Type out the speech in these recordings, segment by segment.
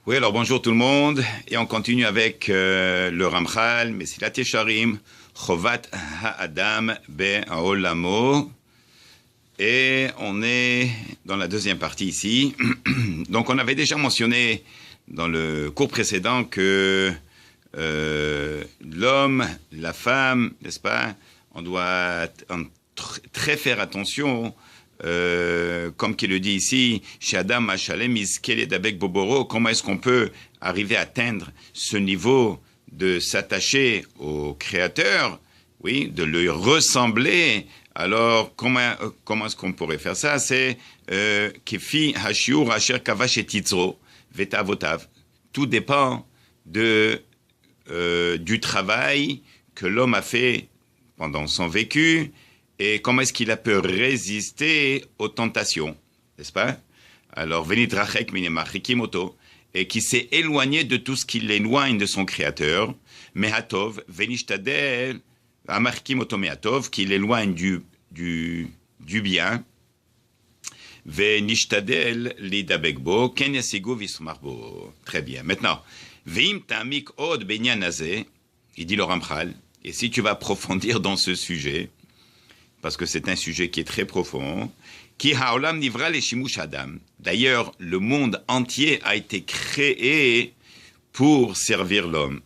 Oui, alors bonjour tout le monde, et on continue avec le Ramchal, Mesilat Yesharim, Chovat Ha'adam Be'Olamo, et on est dans la deuxième partie ici. Donc on avait déjà mentionné dans le cours précédent que l'homme, la femme, n'est-ce pas, on doit très faire attention. Comme qu'il le dit ici, chez Adam Machalem, Iskeledabek Boboro, comment est-ce qu'on peut arriver à atteindre ce niveau de s'attacher au Créateur, oui, de lui ressembler. Alors, comment est-ce qu'on pourrait faire ça? C'est Kefi Hashiur Asher Kavash et Titzro, Vetavotav. Tout dépend du travail que l'homme a fait pendant son vécu. Et comment est-ce qu'il a pu résister aux tentations, n'est-ce pas? Alors, Venidrachek minemachikimoto, et qui s'est éloigné de tout ce qui l'éloigne de son créateur, Mehatov, Venishtadel, Amachikimoto Mehatov, qui l'éloigne du bien, Venishtadel lidabekbo, Kenyasigo vismarbo. Très bien. Maintenant, Vim tamik od benyanazé, il dit le Ramchal, et si tu vas approfondir dans ce sujet, parce que c'est un sujet qui est très profond, qui haolam nivra le shimush adam. D'ailleurs, le monde entier a été créé pour servir l'homme.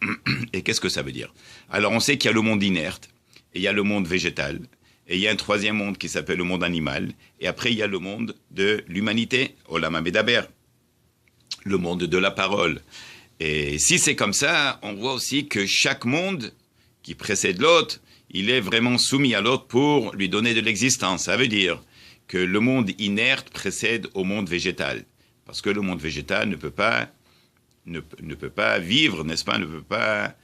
Et qu'est-ce que ça veut dire? Alors, on sait qu'il y a le monde inerte, et il y a le monde végétal, et il y a un troisième monde qui s'appelle le monde animal, et après, il y a le monde de l'humanité, olam hamedaber, le monde de la parole. Et si c'est comme ça, on voit aussi que chaque monde qui précède l'autre, il est vraiment soumis à l'autre pour lui donner de l'existence. Ça veut dire que le monde inerte précède au monde végétal. Parce que le monde végétal ne peut pas vivre, n'est-ce pas,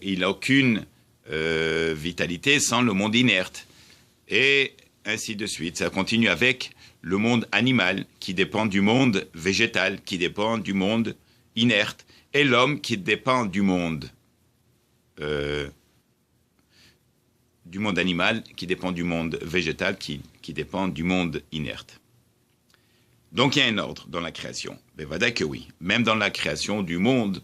il n'a aucune vitalité sans le monde inerte. Et ainsi de suite. Ça continue avec le monde animal qui dépend du monde végétal, qui dépend du monde inerte. Et l'homme qui dépend du monde animal, qui dépend du monde végétal, qui dépend du monde inerte. Donc il y a un ordre dans la création. Mais voilà que oui. Même dans la création du monde,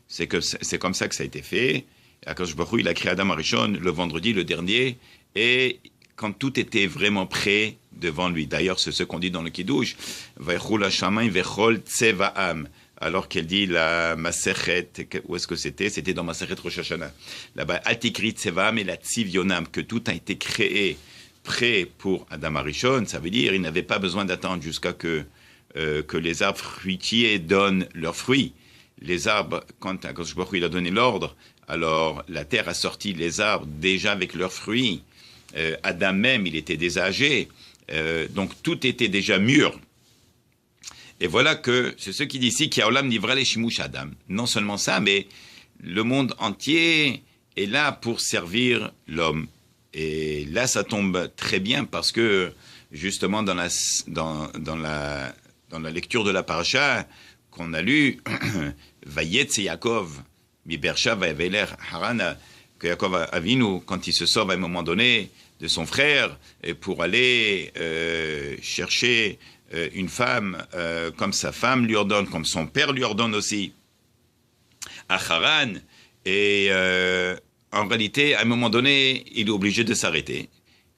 c'est comme ça que ça a été fait. Akadosh Baruch Hu, il a créé Adam Arishon le vendredi, le dernier, et quand tout était vraiment prêt devant lui. D'ailleurs, c'est ce qu'on dit dans le Kiddush. Vaychul hashamayim vechol tsevaam. Alors qu'elle dit la Masechet, où est-ce que c'était? C'était dans Masechet Rosh Hashanah. Là-bas, Altikrit Tsevam et la Tzivionam, que tout a été créé, prêt pour Adam Arishon. Ça veut dire qu'il n'avait pas besoin d'attendre jusqu'à que les arbres fruitiers donnent leurs fruits. Les arbres, quand Akadosh Baruch Hu, il a donné l'ordre, alors la terre a sorti les arbres déjà avec leurs fruits. Adam même, il était déjà âgé. Donc tout était déjà mûr. Et voilà que c'est ce qui dit ici, qui a olam nivra le shimush adam. Non seulement ça, mais le monde entier est là pour servir l'homme. Et là, ça tombe très bien parce que justement dans la lecture de la paracha qu'on a lu, Vayetze Yaakov, mi Bersha vayaveler Harana, que Yaakov Avinu, quand il se sauve à un moment donné de son frère, et pour aller chercher une femme comme sa femme lui ordonne, comme son père lui ordonne aussi, à Haran, et en réalité, à un moment donné, il est obligé de s'arrêter.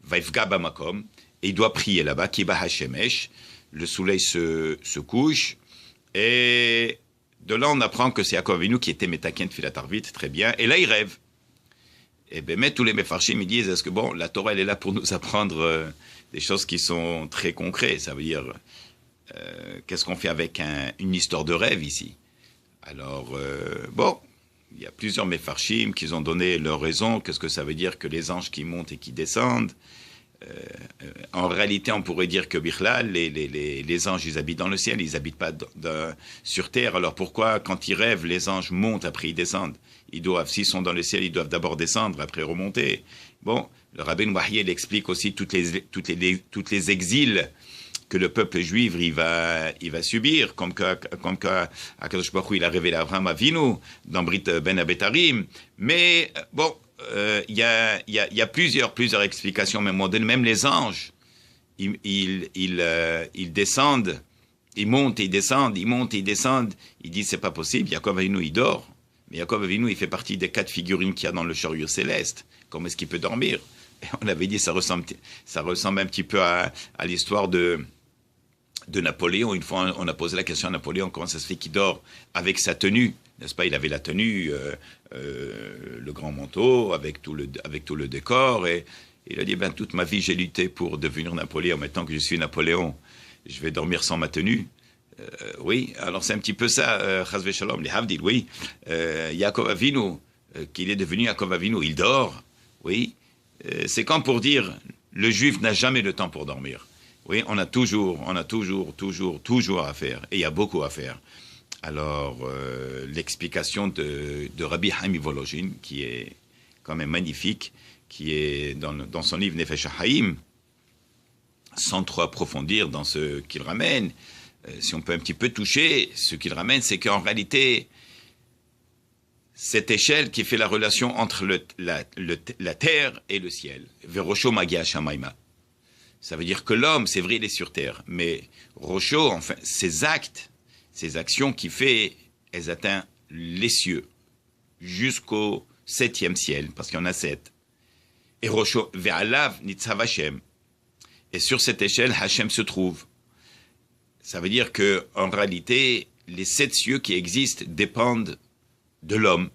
Vaifga bamakom, et il doit prier là-bas, Kiba Hashemesh, le soleil se couche, et de là on apprend que c'est Yaakov Avinu qui était Metaken Tfilat Arvit, très bien, et là il rêve. Et bien, tous les Mefarshim, ils disent, est-ce que bon, la Torah, elle est là pour nous apprendre des choses qui sont très concrètes. Ça veut dire, qu'est-ce qu'on fait avec une histoire de rêve ici? Alors, bon, il y a plusieurs Mefarshim qui ont donné leur raison. Qu'est-ce que ça veut dire que les anges qui montent et qui descendent? En réalité, on pourrait dire que Bichlal, les anges, ils habitent dans le ciel, ils n'habitent pas sur terre. Alors pourquoi, quand ils rêvent, les anges montent, après ils descendent? S'ils sont dans le ciel, ils doivent d'abord descendre, après remonter. Bon, le Rabbeinu Bahye explique aussi toutes les exils que le peuple juif il va subir, comme Akadosh Baruch Hu, il a révélé à Abraham Avinu dans Brit Ben Abetarim. Mais bon, il y a plusieurs explications, même les anges, ils descendent Ils montent et ils descendent, ils montent et ils descendent. Il dit, c'est pas possible, Yaakov Avinu, il dort. Mais Yaakov Avinu, il fait partie des 4 figurines qu'il y a dans le chariot céleste. Comment est-ce qu'il peut dormir? Et on avait dit, ça ressemble un petit peu à l'histoire de Napoléon. Une fois, on a posé la question à Napoléon, comment ça se fait qu'il dort avec sa tenue? N'est-ce pas? Il avait la tenue, le grand manteau, avec tout le décor. Et il a dit, ben, toute ma vie, j'ai lutté pour devenir Napoléon. Maintenant que je suis Napoléon, je vais dormir sans ma tenue. Oui, alors c'est un petit peu ça, Chazve Shalom, les Havdil, oui. Yaakov Avinu, qu'il est devenu Yaakov Avinu, il dort, oui. C'est comme pour dire, le juif n'a jamais le temps pour dormir. Oui, on a toujours à faire, et il y a beaucoup à faire. Alors, l'explication de Rabbi Haim Volozhin, qui est quand même magnifique, qui est dans son livre Nefesh HaHaim, sans trop approfondir dans ce qu'il ramène, si on peut un petit peu toucher, ce qu'il ramène, c'est qu'en réalité, cette échelle qui fait la relation entre la terre et le ciel, Verosho Magia Shamaima. Ça veut dire que l'homme, c'est vrai, il est sur terre, mais Rosho, enfin, ses actes, ses actions qu'il fait, elles atteignent les cieux, jusqu'au 7e ciel, parce qu'il y en a 7. Et Rosho Ve'alav Nitzav Hashem. Et sur cette échelle, Hachem se trouve. Ça veut dire que, en réalité, les 7 cieux qui existent dépendent de l'homme.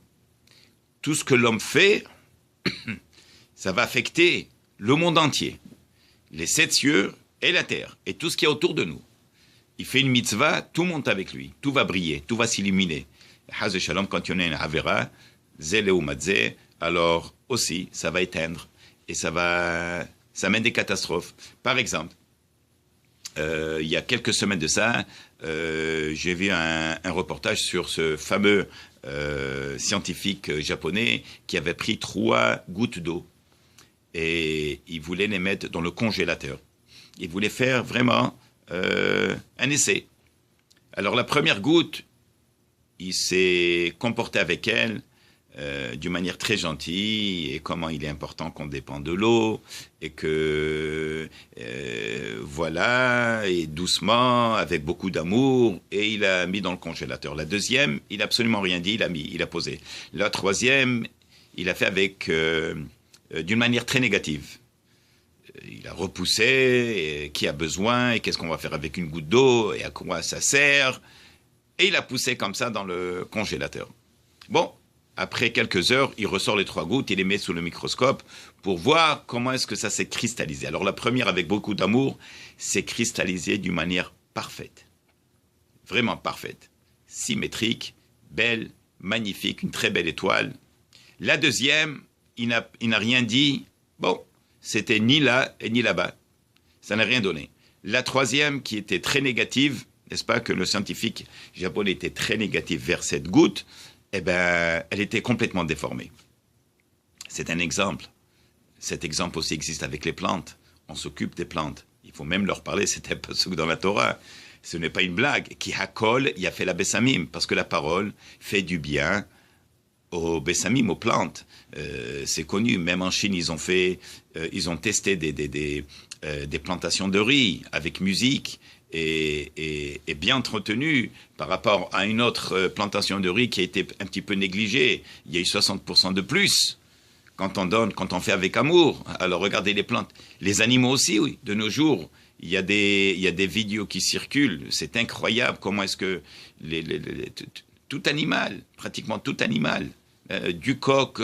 Tout ce que l'homme fait, ça va affecter le monde entier. Les 7 cieux et la terre, et tout ce qu'il y a autour de nous. Il fait une mitzvah, tout monte avec lui, tout va briller, tout va s'illuminer. Haz Shalom, quand il y en a une Avera, Zele ou Madze, alors aussi, ça va éteindre, et ça mène des catastrophes. Par exemple, il y a quelques semaines de ça, j'ai vu un reportage sur ce fameux scientifique japonais qui avait pris 3 gouttes d'eau et il voulait les mettre dans le congélateur. Il voulait faire vraiment un essai. Alors la première goutte, il s'est comporté avec elle d'une manière très gentille, et comment il est important qu'on dépend de l'eau, et que voilà, et doucement, avec beaucoup d'amour, et il a mis dans le congélateur. La deuxième, il n'a absolument rien dit, il a posé. La troisième, il a fait avec d'une manière très négative. Il a repoussé, et qui a besoin, et qu'est-ce qu'on va faire avec une goutte d'eau, et à quoi ça sert, et il a poussé comme ça dans le congélateur. Bon, après quelques heures, il ressort les 3 gouttes, il les met sous le microscope pour voir comment est-ce que ça s'est cristallisé. Alors la première, avec beaucoup d'amour, s'est cristallisée d'une manière parfaite. Vraiment parfaite. Symétrique, belle, magnifique, une très belle étoile. La deuxième, il n'a rien dit. Bon, c'était ni là et ni là-bas. Ça n'a rien donné. La troisième, qui était très négative, n'est-ce pas, que le scientifique japonais était très négatif vers cette goutte, eh ben, elle était complètement déformée. C'est un exemple. Cet exemple aussi existe avec les plantes. On s'occupe des plantes. Il faut même leur parler, c'est un peu dans la Torah. Ce n'est pas une blague. Ki hakol, il a fait la bessamim, parce que la parole fait du bien aux bessamim, aux plantes. C'est connu. Même en Chine, ils ont testé des plantations de riz avec musique. Et bien entretenu par rapport à une autre plantation de riz qui a été un petit peu négligée. Il y a eu 60% de plus quand on donne, quand on fait avec amour. Alors regardez les plantes. Les animaux aussi, oui. De nos jours, il y a des vidéos qui circulent. C'est incroyable comment est-ce que tout animal, pratiquement tout animal, du coq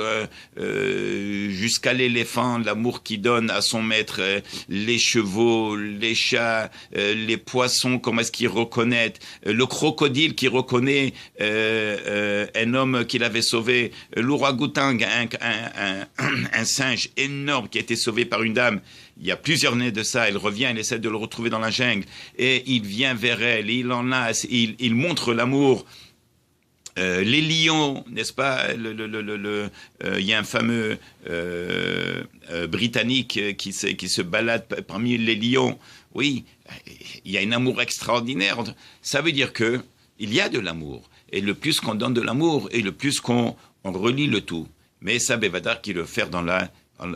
jusqu'à l'éléphant, l'amour qu'il donne à son maître, les chevaux, les chats, les poissons, comment est-ce qu'ils reconnaissent, le crocodile qui reconnaît un homme qu'il avait sauvé, l'ouragoutan, un singe énorme qui a été sauvé par une dame. Il y a plusieurs années de ça, elle revient, elle essaie de le retrouver dans la jungle, et il vient vers elle, il montre l'amour. Les lions, n'est-ce pas, il y a un fameux Britannique qui se balade parmi les lions. Oui, il y a un amour extraordinaire. Ça veut dire que il y a de l'amour. Et le plus qu'on donne de l'amour, et le plus qu'on relie le tout. Mais ça, Bevadar, qui le fait dans la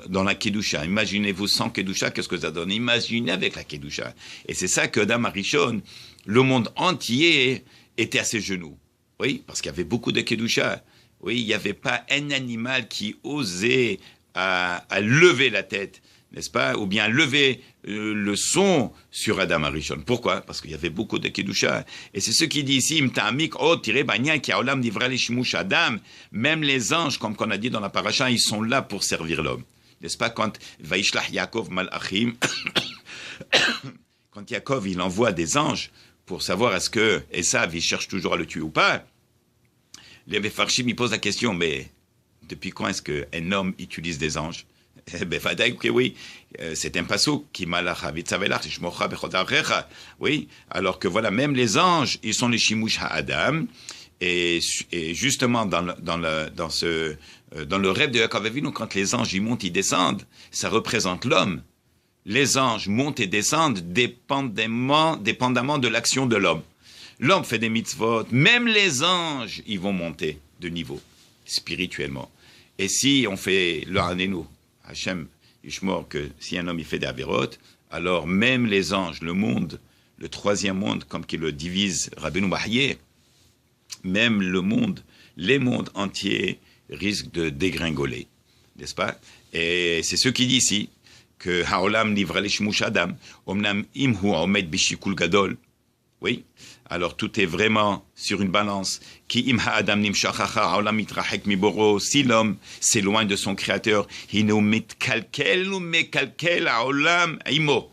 dans la Kedusha. Imaginez-vous sans Kedusha, qu'est-ce que ça donne? Imaginez avec la Kedusha. Et c'est ça que Adam Arishon, le monde entier était à ses genoux. Oui, parce qu'il y avait beaucoup de Kedusha. Oui, il n'y avait pas un animal qui osait à lever la tête, n'est-ce pas? Ou bien lever le son sur Adam Arishon. Pourquoi? Parce qu'il y avait beaucoup de Kedusha. Et c'est ce qui dit ici, Adam, même les anges, comme qu'on a dit dans la paracha, ils sont là pour servir l'homme. N'est-ce pas? Quand Vaishlach Yaakov Malachim, quand Yaakov, il envoie des anges pour savoir est-ce que Esav, il cherche toujours à le tuer ou pas, les Mefarshim, ils posent la question, mais depuis quand est-ce qu'un homme utilise des anges? Oui, c'est un passouk qui oui, alors que voilà, même les anges, ils sont les shimush ha'adam, et justement dans le rêve de Yaakov Avinu, quand les anges ils montent, ils descendent, ça représente l'homme. Les anges montent et descendent dépendamment de l'action de l'homme. L'homme fait des mitzvot, même les anges, ils vont monter de niveau, spirituellement. Et si on fait le Hanenu, Hachem, Ishmor, que si un homme il fait des avérotes, alors même les anges, le monde, le troisième monde, comme qu'il le divise Rabbeinu Bahyé, même le monde, les mondes entiers risquent de dégringoler, n'est-ce pas? Et c'est ce qu'il dit ici, que Haolam nivra l'ishmush Adam, omnam imhu omed bishikul gadol. Oui, alors tout est vraiment sur une balance. Ki im ha'adam nimshachacha haolam mitrachek miboro. Si l'homme s'éloigne de son créateur, hinu mitkalkel ou mekalkel haolam imo.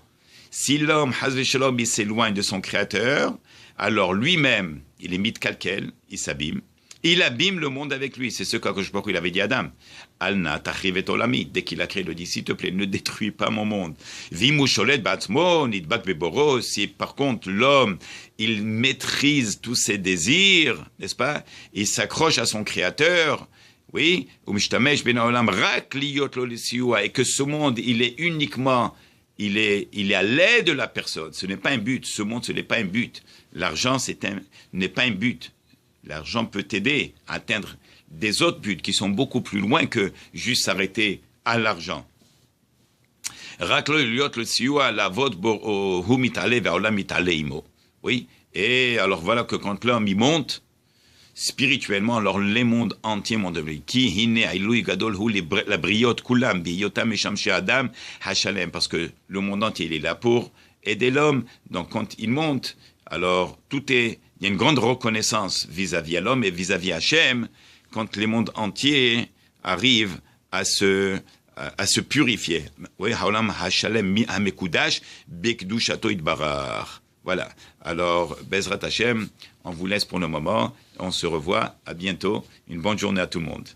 Si l'homme, hazve shalom, il s'éloigne de son créateur, alors lui-même, il est mitkalkel, il s'abîme. Il abîme le monde avec lui. C'est ce qu'Akadosh Baruch Hu il avait dit à Adam. Alna tachrivet olami. Dès qu'il a créé, il le dit, s'il te plaît, ne détruis pas mon monde. Vimu sholet batzmo nidbak beboros. Si par contre l'homme, il maîtrise tous ses désirs, n'est-ce pas? Il s'accroche à son créateur. Oui. Umishtamesh ben olam rak liyot lo lisiua. Et que ce monde, il est uniquement, il est à l'aide de la personne. Ce n'est pas un but. Ce monde, ce n'est pas un but. L'argent, n'est pas un but. L'argent peut t'aider à atteindre des autres buts qui sont beaucoup plus loin que juste s'arrêter à l'argent. Oui, et alors voilà que quand l'homme y monte, spirituellement, alors les mondes entiers m'ont devenu. Parce que le monde entier il est là pour aider l'homme. Donc quand il monte, alors il y a une grande reconnaissance vis-à-vis à l'homme et vis-à-vis à Hachem quand les mondes entiers arrivent à se purifier. Oui, Haolam Hashalem mi hamekudash bekdushato itbarach. Voilà. Alors, Bezrat Hachem, on vous laisse pour le moment. On se revoit. À bientôt. Une bonne journée à tout le monde.